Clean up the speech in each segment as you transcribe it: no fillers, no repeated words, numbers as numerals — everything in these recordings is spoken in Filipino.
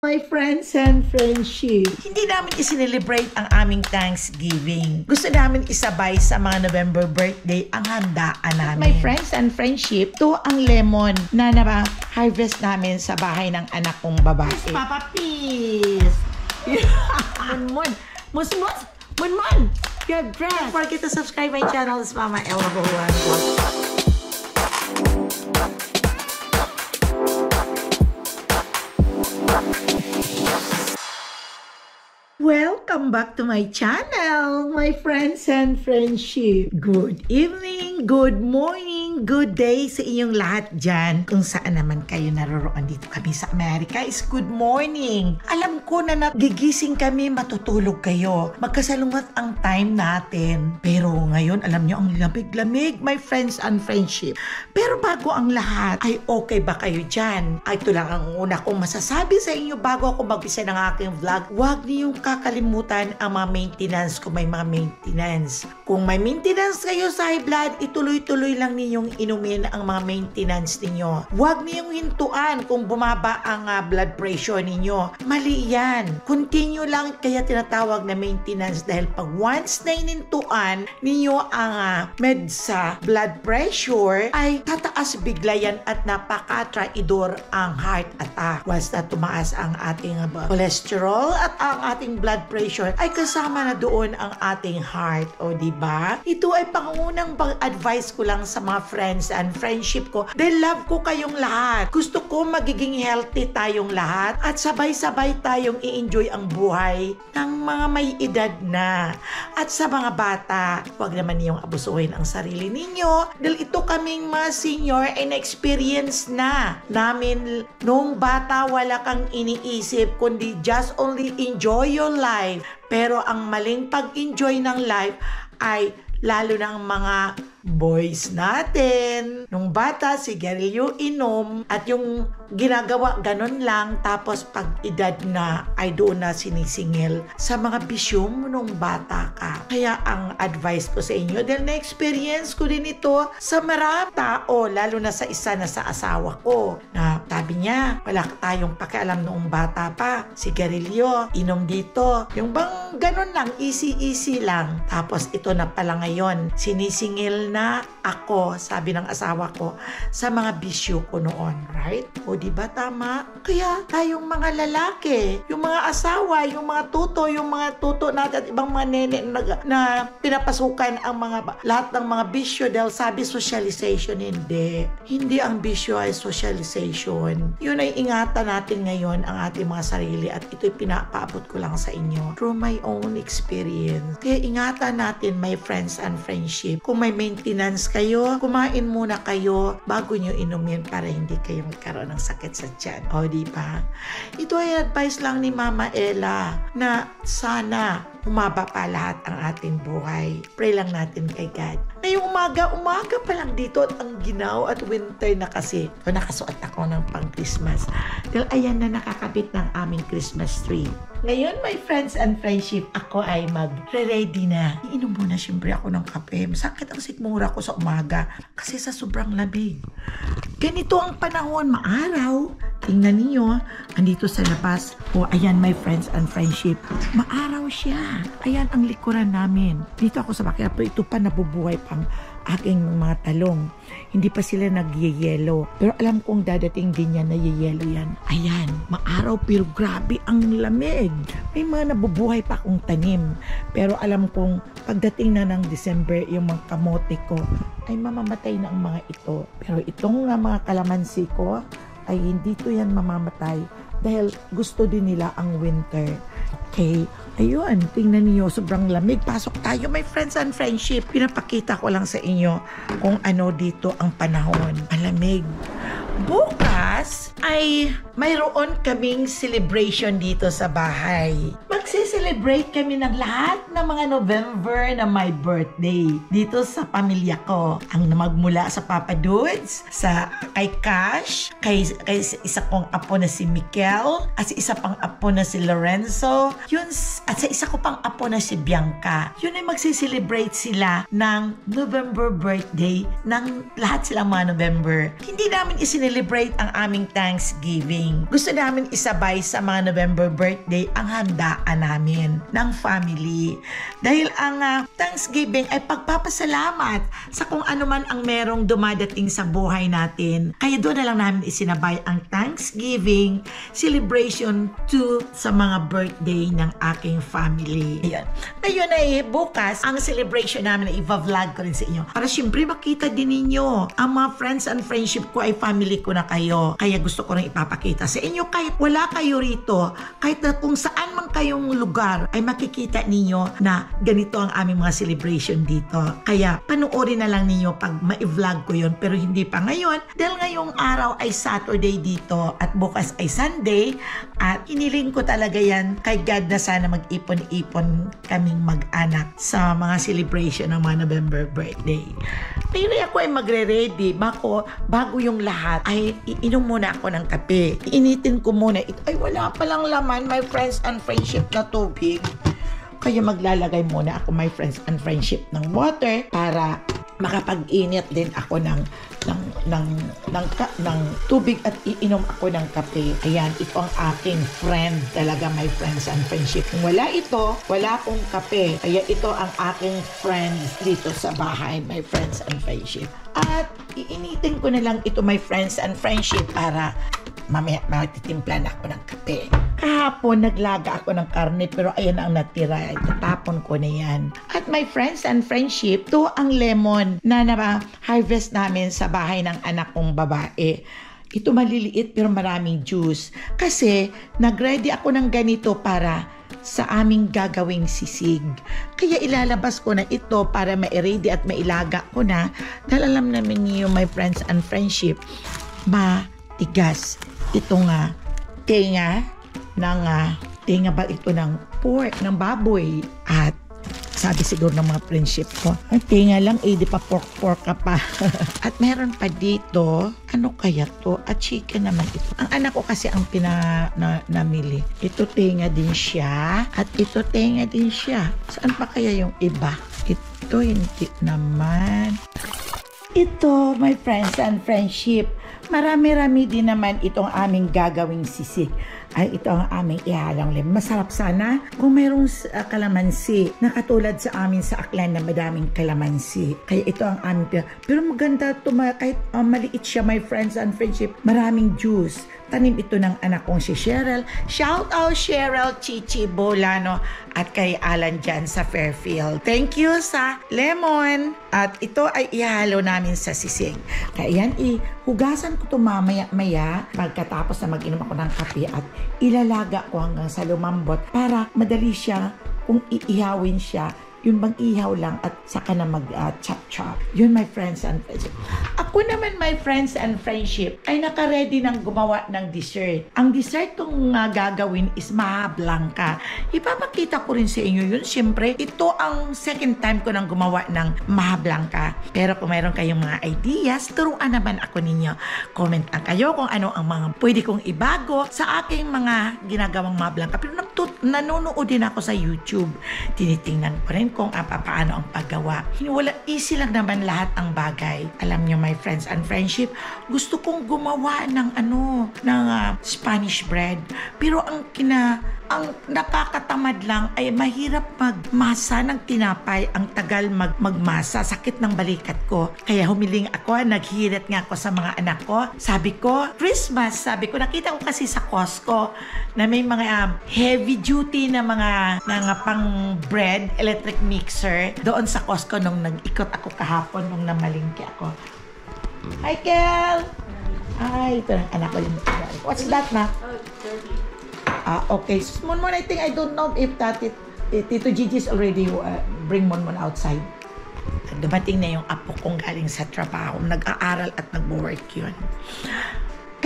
My friends and friendship. Hindi namin isinelebrate ang aming Thanksgiving. Gusto namin isabay sa mga November birthday ang handaan namin. My friends and friendship, to ang lemon na harvest namin sa bahay ng anak kong babae. Papa, peace! Munmun! Musmus! Munmun! You're dressed! Don't forget to subscribe my channel. It's Mama Ella Bohuan. Welcome back to my channel, my friends and friendship. Good evening, good morning, good day sa inyong lahat dyan. Kung saan naman kayo naroroon dito kami sa Amerika is good morning. Alam ko na nagigising kami, matutulog kayo. Magkasalungat ang time natin. Pero ngayon, alam nyo, ang lamig-lamig, my friends and friendship. Pero bago ang lahat, ay okay ba kayo dyan? Ay, ito lang ang una kong masasabi sa inyo bago ako mag-isa ng aking vlog. Huwag niyong kakalimutan ang mga maintenance kung may mga maintenance. Kung may maintenance kayo sa high blood, ituloy-tuloy lang ninyong inumin ang mga maintenance ninyo. Huwag niyong hintuan kung bumaba ang blood pressure ninyo. Mali yan. Continue lang, kaya tinatawag na maintenance dahil pag once na inintuan ninyo ang meds sa blood pressure, ay tataas bigla yan at napaka-traidor ang heart attack. Once na tumaas ang ating cholesterol at ang ating blood pressure, ay kasama na doon ang ating heart. O diba? Ito ay pangunang advice ko lang sa mga friends and friendship ko. Dahil love ko kayong lahat. Gusto ko magiging healthy tayong lahat at sabay-sabay tayong i-enjoy ang buhay ng mga may edad na. At sa mga bata, huwag naman niyong abusuhin ang sarili ninyo dahil ito kaming mga senior ay na-experience na namin nung bata. Wala kang iniisip kundi just only enjoy your life. Pero ang maling pag-enjoy ng life ay lalo ng mga boys natin. Nung bata, sigarilyo inom at yung ginagawa ganun lang, tapos pag edad na ay doon na sinisingil sa mga bisyo mo nung bata ka. Kaya ang advice ko sa inyo, dahil na-experience ko din ito sa maraming tao, lalo na sa isa na sa asawa ko, na sabi niya, wala tayong pakialam noong bata pa, sigarilyo, inom dito. Yung bang ganun lang, easy lang. Tapos ito na pala ngayon, sinisingil na ako, sabi ng asawa ko, sa mga bisyo ko noon, right? O diba tama? Kaya tayong mga lalaki, yung mga asawa, yung mga tuto natin at ibang mga nene na pinapasukan ang lahat ng mga bisyo dahil sabi socialization. Hindi ang bisyo ay socialization. Yun ay ingatan natin ngayon ang ating mga sarili at ito'y pinapaabot ko lang sa inyo through my own experience. Kaya ingatan natin, my friends and friendship. Kung may maintenance kayo, kumain muna kayo bago nyo inumin para hindi kayo magkaroon ng sakit sa tiyan. O, diba? Ito ay advice lang ni Mama Ella na sana humaba pa lahat ang ating buhay. Pray lang natin kay God. Ngayong umaga pa lang dito at ang ginaw at winter na kasi. So, nakasuot ako ng pang Christmas. Dahil ayan na nakakabit ng aming Christmas tree. Ngayon, my friends and friendship, ako ay mag-ready na. Iinom muna siyempre ako ng kape. Masakit ang sikmura ko sa umaga kasi sa sobrang lamig. Ganito ang panahon, maaraw. Tingnan niyo, andito sa labas. O, ayan my friends and friendship. Maaraw siya. Ayan ang likuran namin. Dito ako sa bakya, pero ito pa nabubuhay pang aking mga talong. Hindi pa sila nagyeyelo. Pero alam kong dadating din yan na yeyelo yan. Ayan, maaraw pero grabe ang lamig. May mga nabubuhay pa akong tanim. Pero alam kong pagdating na ng December, yung mga kamote ko ay mamamatay na ang mga ito. Pero itong mga kalamansi ko ay hindi to yan mamamatay dahil gusto din nila ang winter. Okay, ayun, tingnan niyo, sobrang lamig. Pasok tayo, my friends and friendship. Pinapakita ko lang sa inyo kung ano dito ang panahon. Malamig. Bukas ay mayroon kaming celebration dito sa bahay. Magsiselebrate Nag-celebrate kami ng lahat ng mga November na my birthday dito sa pamilya ko. Ang magmula sa Papa Dudes, kay Cash, kay isa kong apo na si Mikel, at isa pang apo na si Lorenzo, at sa isa ko pang apo na si Bianca. Yun ay magsiselebrate sila ng November birthday ng lahat silang mga November. Hindi namin isinelebrate ang aming Thanksgiving. Gusto namin isabay sa mga November birthday ang handaan namin ng family. Dahil ang Thanksgiving ay pagpapasalamat sa kung ano man ang merong dumadating sa buhay natin. Kaya doon na lang namin isinabay ang Thanksgiving celebration sa mga birthday ng aking family. Ayan. Ngayon ay bukas, ang celebration namin ay i-vlog ko rin sa inyo. Para syempre makita din ninyo, ang mga friends and friendship ko ay family ko na kayo. Kaya gusto ko rin ipapakita sa inyo kahit wala kayo rito, kahit na kung saan man kayong lugar ay makikita ninyo na ganito ang aming mga celebration dito. Kaya panoorin na lang ninyo pag ma-vlog ko yon, pero hindi pa ngayon dahil ngayong araw ay Saturday dito at bukas ay Sunday at iniling ko talaga yan kay God na sana mag-ipon-ipon kaming mag-anak sa mga celebration ng mga November birthday. Pero ako ay magre-ready bago yung lahat ay iinom muna ako ng kape. Iinitin ko muna ito. Ay wala palang laman, my friends and friendship na tubig. Kaya maglalagay muna ako, my friends and friendship, ng water para makapag-init din ako ng tubig at iinom ako ng kape. Ayan, ito ang aking friend talaga, my friends and friendship. Kung wala ito, wala akong kape. Kaya ito ang aking friend dito sa bahay, my friends and friendship. At iinitin ko na lang ito, my friends and friendship, para mamaya matitimpla na ako ng kape. Kahapon, naglaga ako ng karne pero ayan ang natira. Tatapon ko na yan. At my friends and friendship, ito ang lemon na harvest namin sa bahay ng anak kong babae. Ito maliliit pero maraming juice. Kasi nag-ready ako ng ganito para sa aming gagawing sisig. Kaya ilalabas ko na ito para ma-ready at mailaga ko na. Dahil alam namin niyo, my friends and friendship, matigas. Ito nga, tenga ba ito ng pork, ng baboy. At sabi siguro ng mga friendship ko, ang tenga lang, di pa pork ka pa. At meron pa dito, ano kaya to? At chicken naman ito. Ang anak ko kasi ang namili. Ito tenga din siya. At ito tenga din siya. Saan pa kaya yung iba? Ito hindi naman. Ito, my friends and friendship, marami-rami din naman itong aming gagawing sisig. Ay, ito ang aming ihalang lemon. Masarap sana kung mayroong kalamansi na katulad sa amin sa Aklan na madaming kalamansi. Kaya ito ang aming pero maganda ito, kahit maliit siya, my friends and friendship, maraming juice. Tanim ito ng anak kong si Cheryl. Shout out Cheryl Chichi Bolano at kay Alan dyan sa Fairfield. Thank you sa lemon. At ito ay ihalo namin sa sisig. Kaya yan, hugasan ko ito mamaya-maya pagkatapos na mag-inom ako ng kape at ilalaga ko hanggang sa lumambot para madali siya kung iihawin siya. Yun bang ihaw lang at saka na mag-chop-chop. Yun, my friends and friendship. Ako naman, my friends and friendship, ay naka-ready ng gumawa ng dessert. Ang dessert kong gagawin is maha blanca. Ipapakita ko rin sa inyo yun. Siyempre, ito ang second time ko nang gumawa ng maha blanca. Pero kung mayroon kayong mga ideas, turuan naman ako ninyo. Comment lang kayo kung ano ang mga pwede kong ibago sa aking mga ginagawang maha blanca. Pero nanonood din ako sa YouTube. Tinitingnan ko rin kung paano ang paggawa. Easy lang naman lahat ang bagay. Alam nyo, my friends and friendship, gusto kong gumawa ng Spanish bread. Pero ang nakakatamad lang ay mahirap magmasa ng tinapay. Ang tagal magmasa. Sakit ng balikat ko. Kaya humiling ako, naghirit nga ako sa mga anak ko. Sabi ko, Christmas, nakita ko kasi sa Costco na may mga heavy duty na mga pang bread, electric mixer doon sa Costco nung nag-ikot ako kahapon nung namalingki ako. Hi, Kel! Ay, ito ang anak ko yung... What's that, na? Okay. So, Monmon, I think, I don't know if Tito Gigi's already bring Monmon outside. Dumating na yung apo kong galing sa trabaho. Nag-aaral at nag-work yun.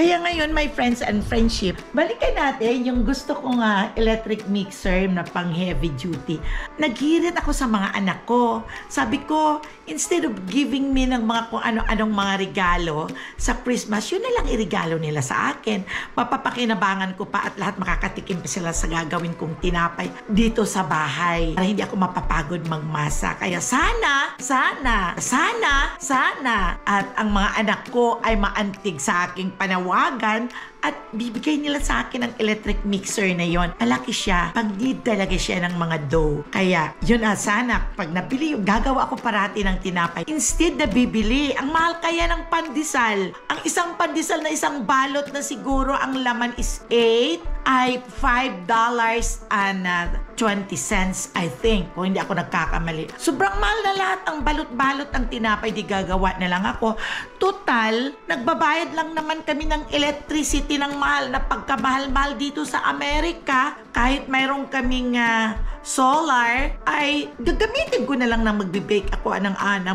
Kaya ngayon, my friends and friendship, balikan natin yung gusto kong electric mixer na pang heavy duty. Naghirit ako sa mga anak ko. Sabi ko, instead of giving me ng mga kung ano-anong mga regalo sa Christmas, yun na lang irigalo nila sa akin. Mapapakinabangan ko pa at lahat makakatikim pa sila sa gagawin kong tinapay dito sa bahay. Para hindi ako mapapagod magmasa. Kaya sana, at ang mga anak ko ay maantig sa aking panawagan at bibigay nila sa akin ang electric mixer na yon. Malaki siya. Pag-need talaga siya ng mga dough. Kaya, yun sana, pag nabili yung gagawa ako parati ng tinapay. Instead na bibili, ang mahal kaya ng pandesal. Ang isang pandesal na isang balot na siguro ang laman is 8 ay $5.20 I think, kung hindi ako nagkakamali. Sobrang mahal na lahat ang balot-balot ng tinapay, di gagawa na lang ako. Total, nagbabayad lang naman kami ng electricity ng mahal na pagkamahal-mahal dito sa Amerika. Kahit mayroong kaming solar, ay gagamitin ko na lang na magbe-bake ako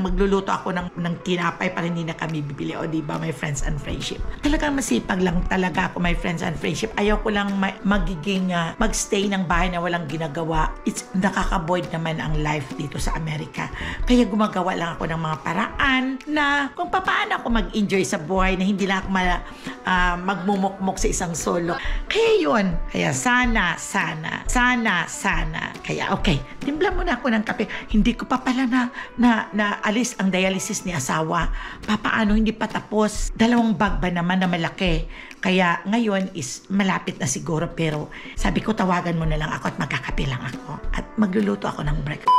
magluluto ako ng tinapay para hindi na kami bibili. O diba, my friends and friendship? Talagang masipag lang talaga ako, my friends and friendship. Ayaw ko lang magstay ng bahay na walang ginagawa. It's nakaka-void naman ang life dito sa Amerika. Kaya gumagawa lang ako ng mga paraan na kung paano ako mag-enjoy sa buhay na hindi lang ako magmumukmuk sa isang solo. Kaya yun. Kaya sana. Kaya okay, timpla muna ako ng kape. Hindi ko pa pala na alis ang dialysis ni asawa. Papaano hindi pa tapos? 2 bag ba naman na malaki? Kaya ngayon is malapit na siguro, pero sabi ko tawagan mo na lang ako at magkakape lang ako at magluluto ako ng breakfast.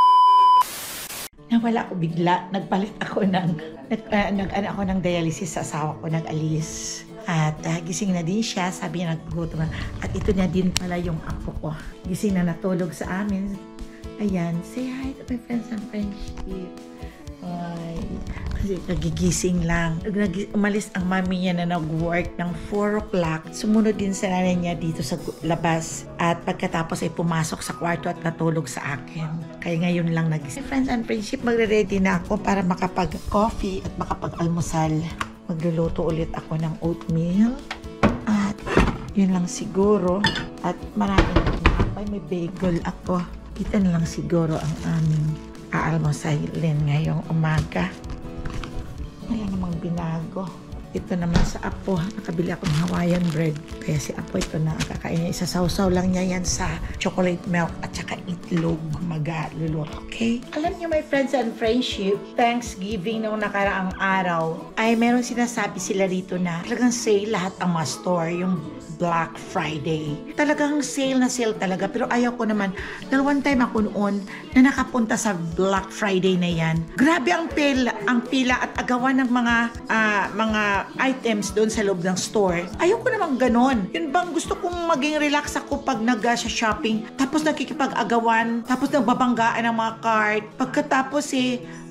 Nawala ko bigla. Nagpalit ako ako ng dialysis sa asawa ko, nag-alis. At gising na din siya, sabi niya naggutom na. At ito na din pala yung apo ko. Gising na natulog sa amin. Ayan, say hi to my friends and friendship. Ay, kasi nagigising lang. Umalis ang mami niya na nag-work ng 4 o'clock. Sumunod din sa nanay niya dito sa labas. At pagkatapos ay pumasok sa kwarto at natulog sa akin. Kaya ngayon lang nagising. Friends and friendship, magre-ready na ako para makapag-coffee at makapag-almusal. Magluluto ulit ako ng oatmeal. At yun lang siguro. At maraming tinapay. May bagel ako. Ito na lang siguro ang aming aalmusalin ngayong umaga. Wala namang binago. Ito naman sa apo, nakabili ako ng Hawaiian bread. Kaya si apo ito na ang kakainin. Isasawsaw lang niya yan sa chocolate milk at saka itlog. Magaluluto. Okay? Alam niyo, my friends and friendship, Thanksgiving noong nakaraang araw, ay meron sinasabi sila rito na talagang sale lahat ang mga store. Yung Black Friday. Talagang sale na sale talaga. Pero ayaw ko naman. Dahil one time ako noon na nakapunta sa Black Friday na yan. Grabe ang pila at agawan ng mga items doon sa loob ng store. Ayaw ko naman ganon. Yun bang gusto kong maging relax ako pag nag-shopping. Tapos nakikipag-agawan. Tapos nagbabanggaan ng mga cart. Pagkatapos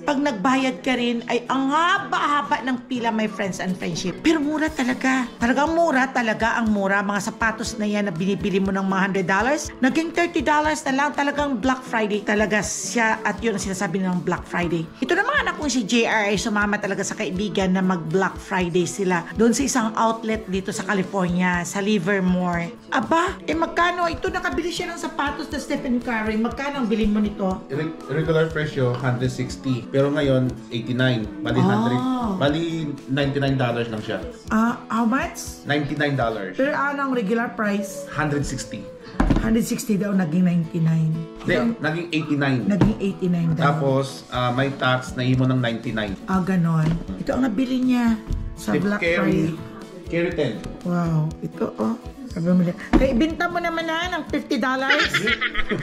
pag nagbayad ka rin, ay ang haba-haba ng pila, my friends and friendship. Pero mura talaga. Talagang mura talaga ang mura. Mga sapatos na yan na binibili mo ng mga $100, naging $30 na lang. Talagang Black Friday talaga siya at yun ang sinasabi ng Black Friday. Ito na mga anak kong si JR ay sumama talaga sa kaibigan na mag-Black Friday sila. Doon sa isang outlet dito sa California, sa Livermore. Aba, magkano? Ito nakabili siya ng sapatos na Stephen Curry. Magkano ang bilhin mo nito? Regular presyo, $160. Pero ngayon, $89. Bali, bali $99 lang siya. How much? $99. Pero anong regular price? $160. 160 daw, naging 99. Hindi, naging 89. Naging 89 daw. Tapos, may tax na imo ng 99. Ganon. Ito ang nabili niya sa Black Friday. Carry 10. Wow. Ito, Kaya ibenta mo naman ng $50.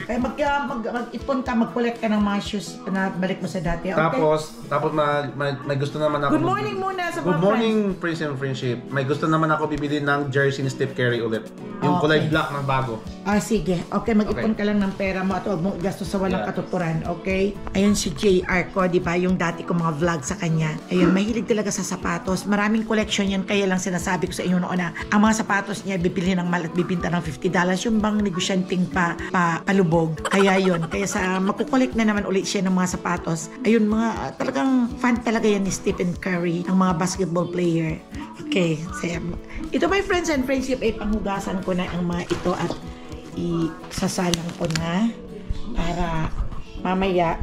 Kaya mag-ipon ka, mag-collect ka ng mga shoes na balik mo sa dati. Okay? Tapos may gusto naman ako. Good morning muna sa mga Good morning, friends and friendship. May gusto naman ako bibili ng jersey ni Steph Curry ulit. Yung kulay black ng bago. Sige. Okay, mag-ipon ka lang ng pera mo at huwag mong gastos sa walang katuturan. Okay? Ayun si JR ko, di ba? Yung dati ko mga vlog sa kanya. Ayun, mahilig talaga sa sapatos. Maraming collection yan. Kaya lang sinasabi ko sa inyo noon na ang mga sapatos niya bibili ng ng mal at bibinta ng $50, yung bang negosyanteng palubog. Kaya yun, kaya sa makukulik na naman ulit siya ng mga sapatos. Ayun, mga talagang fan talaga yan ni Stephen Curry, ng mga basketball player. Okay, so ito my friends and friendship ay panghugasan ko na ang mga ito at isasalang ko na para mamaya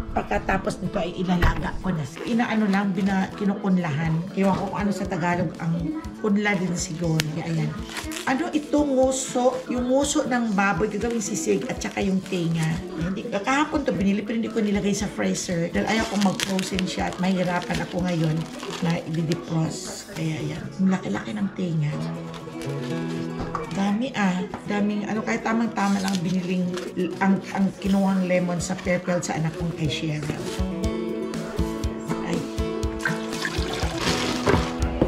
pagkatapos nito ay ilalaga ko na. Inaano lang, kinukunlahan. Ewan ko kung ano sa Tagalog ang kunla din siguro. Ayan. Ano ito, nguso? Yung nguso ng baboy, gagawing sisig at saka yung tenga. Hindi, kahapon to binili pero hindi ko nilagay sa freezer dahil ayaw kong mag-frozen siya at mahirapan ako ngayon na i-defrost. Kaya ayan, laki-laki ng tenga. Daming ano, kahit tamang-tama lang biniling ang kinuhang lemon sa pepel sa anak kong kay Shera. Ay.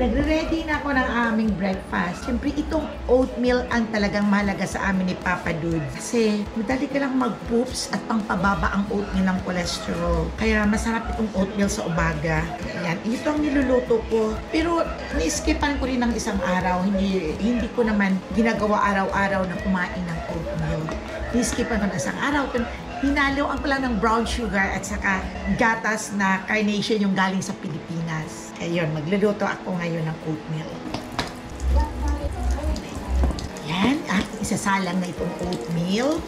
Nagre-ready na ako ng aming breakfast. Siyempre, itong oatmeal ang talagang mahalaga sa amin ni Papa Dude. Kasi madali ka lang mag-poops at pangpababa ang oatmeal ng cholesterol. Kaya masarap itong oatmeal sa umaga. Ayan, ito ang niluluto ko. Pero ni-skipan ko rin ng isang araw. Hindi ko naman ginagawa araw-araw na kumain ng oatmeal. Ni-skipan ko ng isang araw. Hinaloan ko lang ng brown sugar at saka gatas na carnation yung galing sa Pilipinas. Ayun, magluluto ako ngayon ng oatmeal. Yan, at isasalang na itong oatmeal.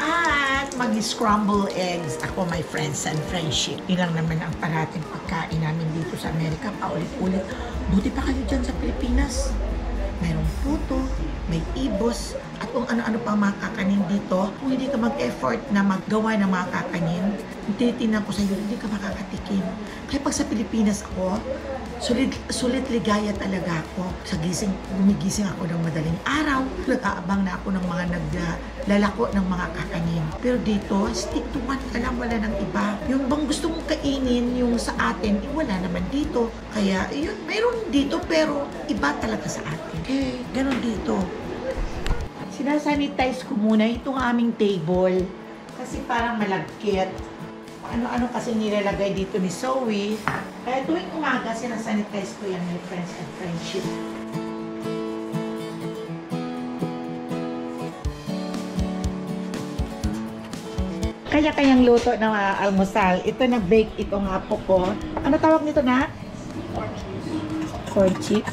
At mag-scramble eggs ako, my friends and friendship. Yun lang naman ang parating pagkain namin dito sa Amerika, paulit-ulit. Buti pa kayo dyan sa Pilipinas. Mayroong puto, may ibos, at kung ano-ano pang mga kakanin dito. Kung hindi ka mag-effort na maggawa ng mga kakanin, tinitingnan ko sa iyo, hindi ka makakatikim. Kaya pag sa Pilipinas ako, sulit ligaya talaga ako. Sa gumigising ako ng madaling araw, nag-aabang na ako ng mga naglalako ng mga kakanin. Pero dito, stick to one ka lang, wala ng iba. Yung bang gusto mong kainin, yung sa atin, wala naman dito. Kaya, yun, mayroon dito, pero iba talaga sa atin. Okay, ganun dito. Sinasanitize ko muna itong aming table kasi parang malagkit. Ano-ano kasi nilalagay dito ni Zoe. Kaya tuwing umaga, sinasanitize ko yan, my friends and friendship. Kaya-kayang luto ng almusal. Ito nag-bake itong apo ko. Ano tawag nito na? Corn cheese.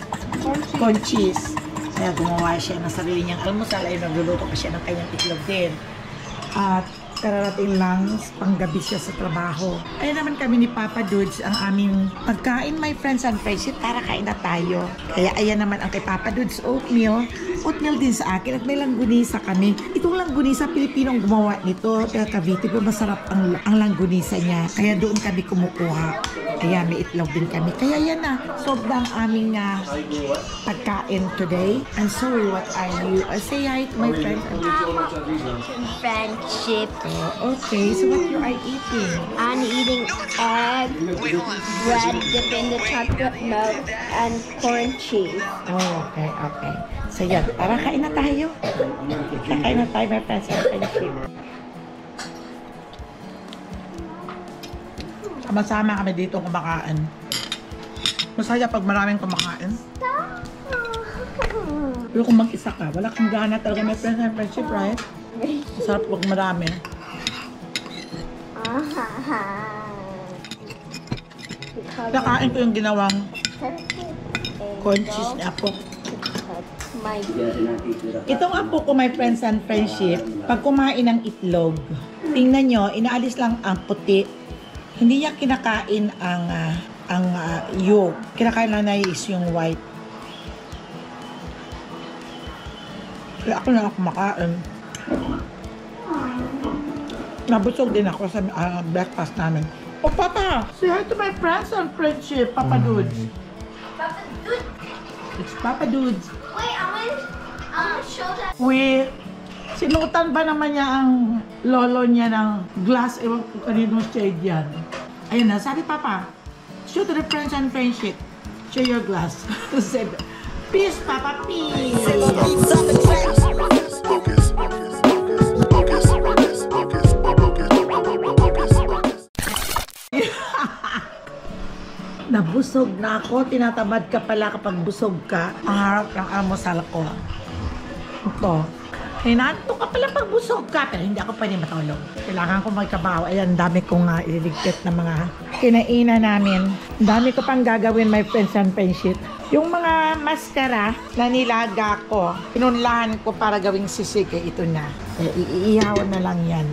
Corn cheese. Kaya gumawa siya ng sarili niyang almusal. Ay nagluluto pa siya ng kanyang itlog din. At kararating lang, panggabi siya sa trabaho. Ayun naman kami ni Papa Dudes, ang aming pagkain, my friends and friendship, tara kain na tayo. Kaya ayan naman ang kay Papa Dudes, oatmeal. Oatmeal din sa akin at may langgunisa kami. Itong langgunisa, Pilipino ang gumawa nito. Kaya Cavite, pero masarap ang langgunisa niya. Kaya doon kami kumukuha. Kaya may itlog din kami. Kaya yan na, sobrang aming pagkain today. I'm sorry, what are you? Say hi to my friends. Friendship. Okay, so what you are eating? I'm eating egg, bread dipped in the chocolate milk, and corn cheese. Oh, okay. So yan, tara kain na tayo. Kain na tayo, my friends and friendship. Sama-sama kami dito kumakain. Masaya pag maraming kumakain. Pero kung mag-isa ka, wala kang gana talaga, my friends and friendship, right? Masarap pag marami. Nakain ko yung ginawang corn cheese ni Apo. Itong Apo ko, my friends and friendship, pag kumain ng itlog, tingnan nyo, inaalis lang ang puti. Hindi niya kinakain ang yolk. Kinakain lang na is yung white. Kaya ako na kumakain. Nabusog din ako sa breakfast namin. Oh, Papa! Say hi to my friends and friendship, Papa Dudes. Papa Dude. It's Papa Dudes. Wait, I want to show that. Sinutan ba naman niya ang lolo niya ng glass? Ewan ko kaninong shade yan. Ayun na, sabi Papa, show to the friends and friendship. Show your glass. Said, peace, Papa, peace. Nabusog busog na ako. Tinatamad ka pala kapag busog ka. Ang harap ng almusal ko. Ito. Hinanto ka pala pag busog ka. Pero hindi ako pwede matulog. Kailangan ko magkabaw. Ayan, dami kong ililigpit na mga kinainan namin. Dami ko pang gagawin, my friends and friendship. Yung mga maskara na nilaga ko, pinunlahan ko para gawing sisig. Ito na. Iihawan na lang yan.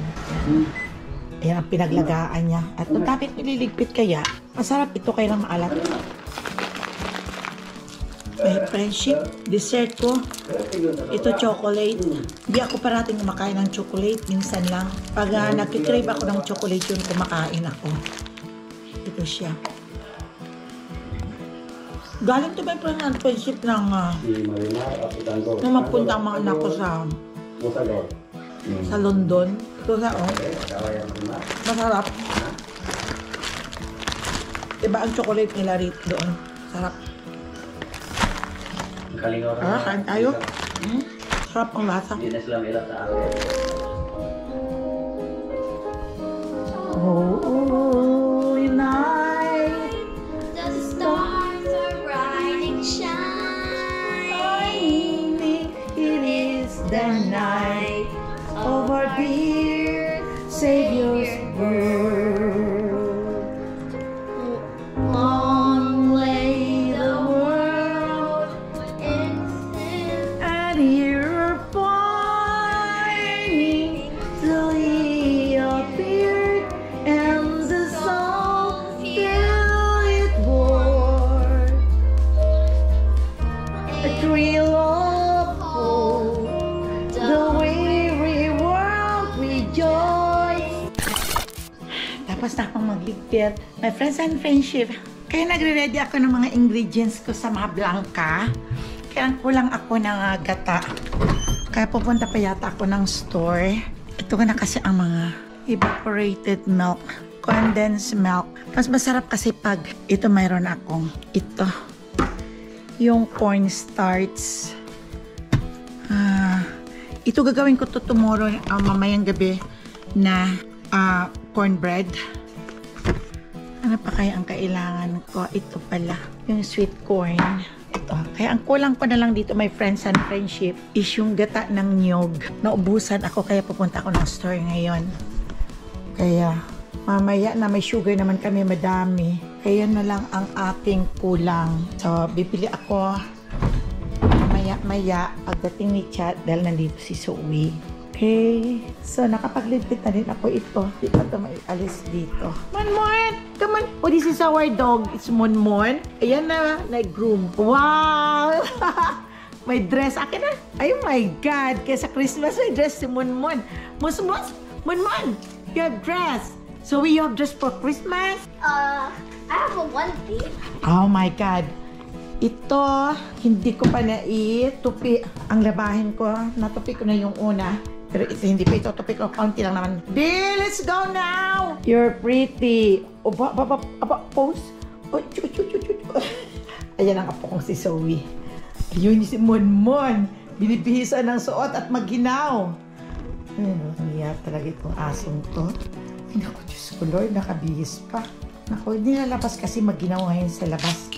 Ayan ang pinaglagaan niya. At kung dapat nililigpit kaya, masarap ito kaya ng maalat. My friendship, dessert ko. Ito chocolate. Hindi ako parating kumakain ng chocolate. Minsan lang. Pag nagkikrave ako ng chocolate yun, kumakain ako. Ito siya. Galing to my friendship ng nung magpunta ang mga anak ko sa London. Ito sa masarap. Diba ang chocolate nila rito doon? Sarap. Kain tayo. Sarap ang lasa. Oh, night. The stars are bright and shining. It is the night of our dear Savior's birth. Long lay the world in sin. And here finding till he appeared, and the song till it bore a thrill of hope. The weary world rejoiced. Tapos na akong magligpit. My friends and friendship, kaya nagre-ready ako ng mga ingredients ko sa mga blanca. Kaya kulang ako ng gata. Kaya pupunta pa yata ako ng store. Ito na kasi ang mga evaporated milk, condensed milk. Mas masarap kasi pag ito mayroon akong ito. Yung cornstarch. Ito gagawin ko to tomorrow, mamayang gabi na cornbread. Ano pa kaya ang kailangan ko? Ito pala, yung sweet corn. Ito. Kaya ang kulang ko na lang dito, my friends and friendship, is yung gata ng niyog. Naubusan ako, kaya pupunta ako ng store ngayon. Kaya, mamaya na may sugar naman kami madami. Kaya na lang ang aking kulang. So, bibili ako maya pagdating ni Chat dahil nandito si Zoe. Okay. So, nakapagligpit na din ako ito. Di pa ito maialis dito. Monmon! Come on! Oh, this is our dog. It's Monmon. Ayan na, nag-groom. Wow! May dress. Akin na. Oh my God! Kaya sa Christmas, may dress si Monmon. Monmon! You have dress. So, you have dress for Christmas? I have a onesie. Oh my God! Ito, hindi ko pa naitupi. Ang labahin ko, natupi ko na yung una. Pero ito, hindi pa ito tupi ko. Kaunti lang naman. Di, let's go now! You're pretty. O, pose. O, ayan ang apo kong si Zoe. Ayun si Monmon. Binibihisan ng suot at magginaw. Niya talaga itong asong to. Ay, naku, Diyos ko, Lord, nakabihis pa. Naku, nilalabas kasi magginaw ngayon sa labas.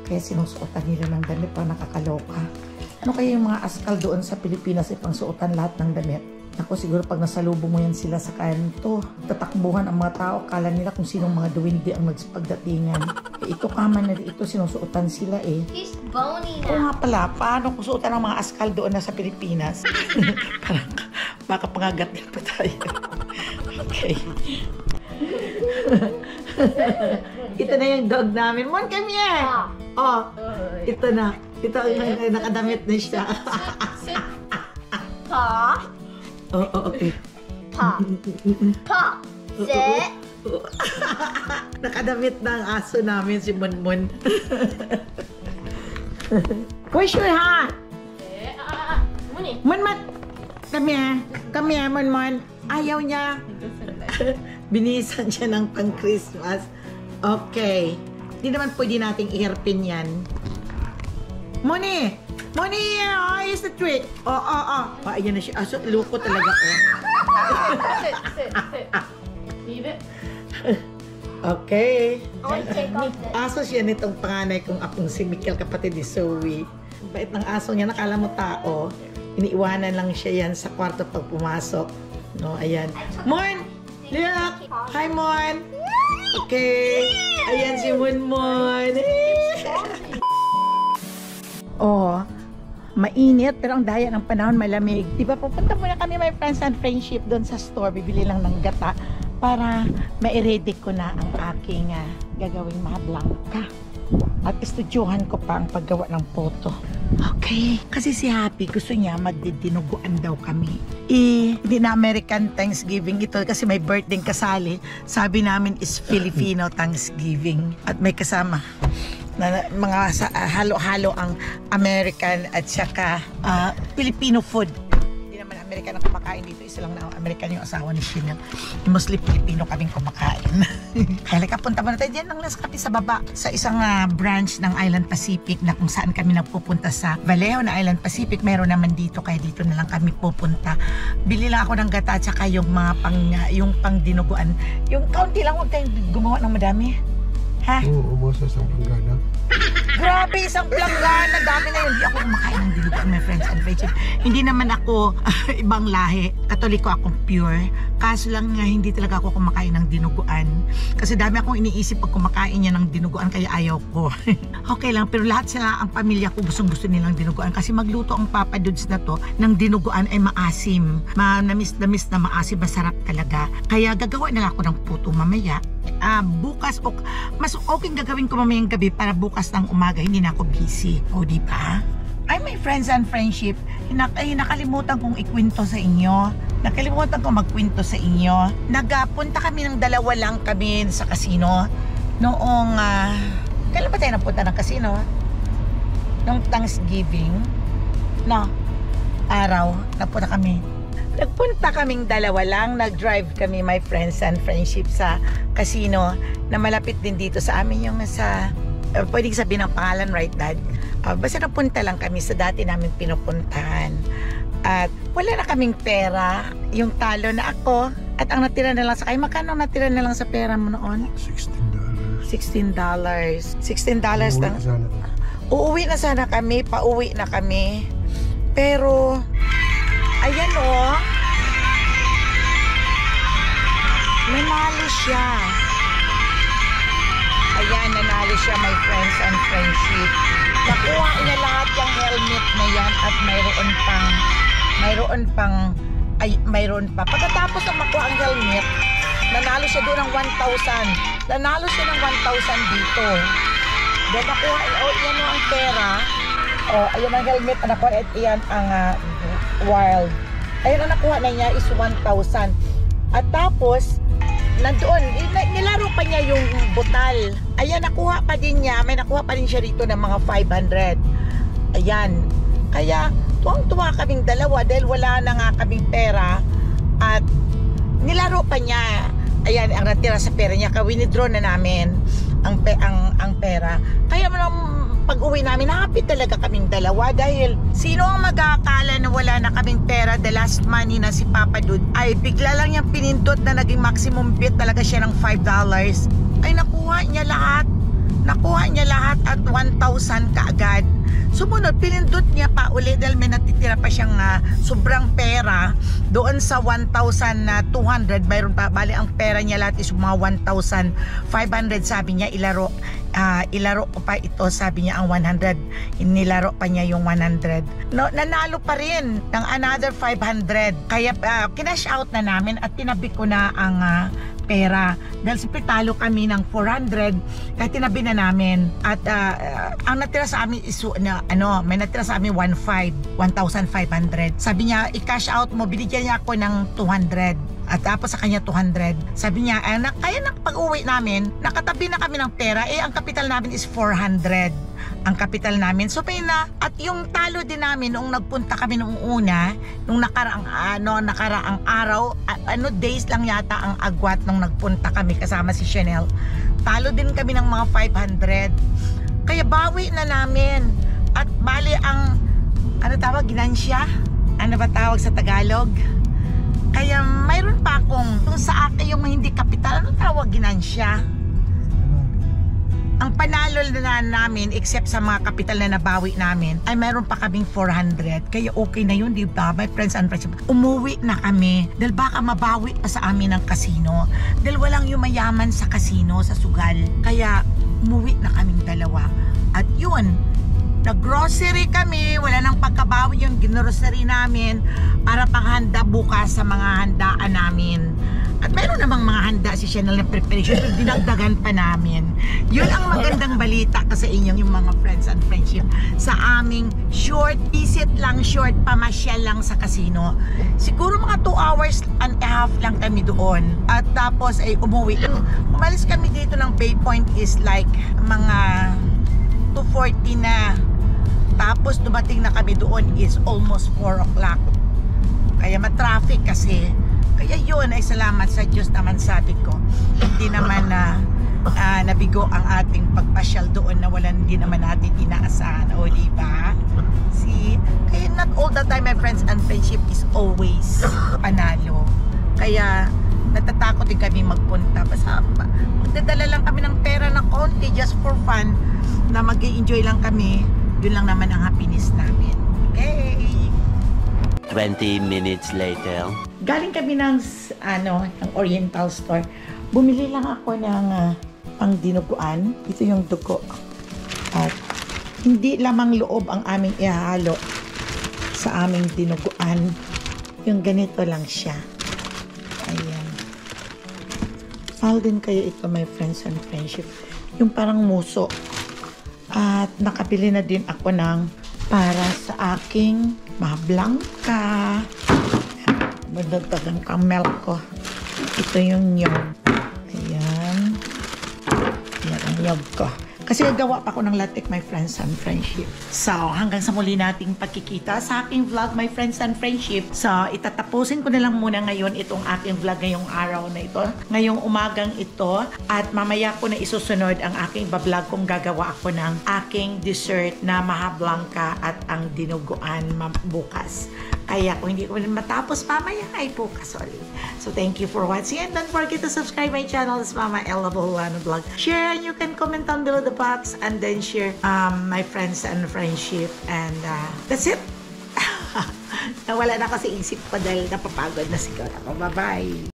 Kaya sinusuotan nila ng damit pa nakakaloka. Ano kaya yung mga askal doon sa Pilipinas ipang suotan lahat ng damit? Ako siguro pag nasalubong mo yan sila sa kanto, tatakbuhan ang mga tao, kala nila kung sinong mga duwindi ang magpagdatingan. Ito kama na ito, sinusuotan sila eh. He's bony Oo now. nga pala, paano kung suotan ng mga askal doon na sa Pilipinas? Parang baka pangagat din pa tayo. Okay. Ito na yung dog namin. Mon, come here! Oh, ito na. Ito ang nakadamit na siya. Pa. Okay. Pa. Pa. Sit. Nakadamit na ang aso namin si Monmon. Where's your hat? Monmon! Come here, Monmon. Ayaw niya. Binisan siya ng pang-Christmas. Okay. Hindi naman pwede nating ihirpin yan. Moni! Moni! Oh, here's the trick. Oh, ayan na siya. Aso, luko talaga. Sit. Need it? Okay. I take off this. Aso siya nitong panganay kong apong si Mikel, kapatid ni Zoe. Bait ng aso niya, nakala mo tao. Iniiwanan lang siya yan sa kwarto pag pumasok. No, ayan. Mon! Look! Hi, Mon! Okay. Ayan si Mon. Oh, mainit pero ang daya ng panahon malamig. Diba, pupunta muna kami, my friends and friendship, doon sa store. Bibili lang ng gata para ma-ready ko na ang aking gagawing mga blanca. At estudyohan ko pa ang paggawa ng photo. Okay. Kasi si Happy gusto niya magdidinuguan daw kami. Hindi na American Thanksgiving ito kasi may birthday kasali. Sabi namin is Filipino Thanksgiving. At may kasama na mga halo-halo ang American at saka Filipino food. Hindi naman American ang kumakain dito. Isa lang na American yung asawa ni Chanel. Mostly Filipino kaming kumakain. Kaya kapunta mo na tayo dyan lang nasa kapi sa baba sa isang branch ng Island Pacific na kung saan kami nagpupunta sa Vallejo na Island Pacific. Meron naman dito kaya dito na lang kami pupunta. Bili lang ako ng gata at saka yung mga yung pang dinuguan. Yung kaunti lang, huwag tayong gumawa ng madami. Ha? Oo, umasa sa planggana. Grabe, isang planggana. Dami na yun. Hindi ako kumakain ng dinuguan, my friends and friendship. Hindi naman ako ibang lahi. Katoliko akong pure. Kaso lang nga, hindi talaga ako kumakain ng dinuguan. Kasi dami akong iniisip pag kumakain niya ng dinuguan, kaya ayaw ko. Okay lang, pero lahat sila, ang pamilya ko, gustong-gusto nilang dinuguan. Kasi magluto ang Papa Dudes na to ng dinuguan ay maasim. Namis na maasim, masarap talaga. Kaya gagawa na ako ng puto mamaya. Bukas, mas okay gagawin ko mamayang gabi para bukas ng umaga, hindi na ako busy. O, di ba? Ay, my friends and friendship, nakalimutan kong ikwento sa inyo. Nakalimutan kong magkwento sa inyo. Nagpunta kami ng dalawa lang kami sa casino. Noong, kailan ba tayo napunta ng casino? Noong Thanksgiving. No, araw, napunta kami. Nagpunta kaming dalawa lang, nag-drive kami, my friends and friendship, sa casino na malapit din dito sa amin, yung sa, pwedeng sabihin ang pangalan, right, Dad? Basta napunta lang kami sa dati namin pinupuntahan. At wala na kaming pera, yung talo na ako, at ang natira na lang sa, ay magkano natira na lang sa pera mo noon? $16. $16 lang. Sana. Uuwi na sana kami, pauwi na kami. Pero ayan nanalo siya. Ayan, nanalo siya, my friends and friendship. Nakuha niya lahat yung helmet na yan at mayroon pa. Pagkatapos ng makuha ang helmet, nanalo siya doon ng 1,000. Nanalo siya ng 1,000 dito. Then nakuha, yan ang pera. Ayan ang helmet, nakuha, at iyan ang wild. Ayun ang nakuha na niya is 1,000. At tapos, nandoon, nilaro pa niya yung butal. Ayan, nakuha pa din niya. May nakuha pa din siya rito ng mga 500. Ayan. Kaya, tuwang-tuwa kaming dalawa dahil wala na nga kaming pera. At nilaro pa niya. Ayan, ang natira sa pera niya. Winidraw na namin ang pera. Kaya pag-uwi namin, happy talaga kaming dalawa dahil sino ang mag-aakala na wala na kaming pera, the last money na si Papa Dude ay bigla lang niyang pinindot na naging maximum bid talaga siya ng $5. Ay nakuha niya lahat at 1,000 kaagad. Sumunod, pinindot niya pa uli dahil may natitira pa siyang sobrang pera doon sa 1,200. Mayroon pa, bali ang pera niya lahat is mga 1,500. Sabi niya, ilaro ko pa ito, sabi niya ang 100. Inilaro pa niya yung 100. No, nanalo pa rin ng another 500. Kaya kinash out na namin at tinabi ko na ang pera. Dahil siyempre talo kami ng 400, kaya tinabi na namin. At ang natira sa amin is, may natira sa amin 1,500. Sabi niya, i-cash out mo, binigyan niya ako ng 200. At tapos sa kanya 200. Sabi niya, kaya pag-uwi namin, nakatabi na kami ng pera, ang kapital namin is 400. Ang kapital namin. So at yung talo din namin nung nagpunta kami nung una, nung nakaraang araw, days lang yata ang agwat nung nagpunta kami kasama si Chanel. Talo din kami ng mga 500. Kaya bawi na namin. At bali ang ginansya? Ano ba tawag sa Tagalog? Kaya mayroon pa akong, yung sa akin yung hindi kapital, tawag ginansya? Ang panalo na namin, except sa mga kapital na nabawi namin, ay meron pa kaming 400. Kaya okay na yun, di ba? My friends and friends. Umuwi na kami. Dahil baka mabawi pa sa amin ng casino. Dahil walang yumayaman sa casino, sa sugal. Kaya umuwi na kaming dalawa. At yun, nag-grocery kami. Wala nang pagkabawi yung grocery namin para panghanda bukas sa mga handaan namin. At meron namang mga handa si Chanel na preparation pero dinagdagan pa namin. Yun ang magandang balita ka sa inyong yung mga friends and friendship sa aming short visit lang, short pamasyal lang sa casino. Siguro mga 2 hours and a half lang kami doon. At tapos ay umuwi. Umalis kami dito ng Bay Point is like mga 2:40 na. Tapos dumating na kami doon is almost 4 o'clock. Kaya matraffic kasi. Kaya yun ay salamat sa Diyos naman, sabi ko. Hindi naman nabigo ang ating pagpasyal doon na hindi naman natin inaasahan. O diba? See? Kaya not all the time my friends and friendship is always panalo. Kaya natatakot din kami magpunta. Basta magdadala lang kami ng pera na konti just for fun na mag-i-enjoy lang kami. Yun lang naman ang happiness namin. Okay? 20 minutes later. Galing kami ng Oriental store. Bumili lang ako ng pangdinuguan. Ito yung dugo. At hindi lamang loob ang aming ihahalo sa aming dinuguan. Yung ganito lang siya. Ayan. Mahal din kayo ito, my friends and friendship. Yung parang muso. At nakabili na din ako ng para sa aking mablangka. Madagdagan kang milk ko. Ito yung nyog. Ayan. Ayan ang nyog ko. Kasi gawa pa ako ng latik, my friends and friendship. So, hanggang sa muli nating pagkikita sa aking vlog, my friends and friendship. So, itatapusin ko na lang muna ngayon itong aking vlog ngayong araw na ito. Ngayong umagang ito. At mamaya ko na isusunod ang aking bablog kung gagawa ako ng aking dessert na mahablangka at ang dinuguan bukas. Kaya kung hindi ko matapos mamaya ay bukas ulit. So thank you for watching and don't forget to subscribe my channel. It's Mama Ella Boholano Vlog. Share and you can comment down below the box and then share my friends and friendship and that's it. Nawala na kasi isip ko dahil napapagod na siguro ako. Bye-bye!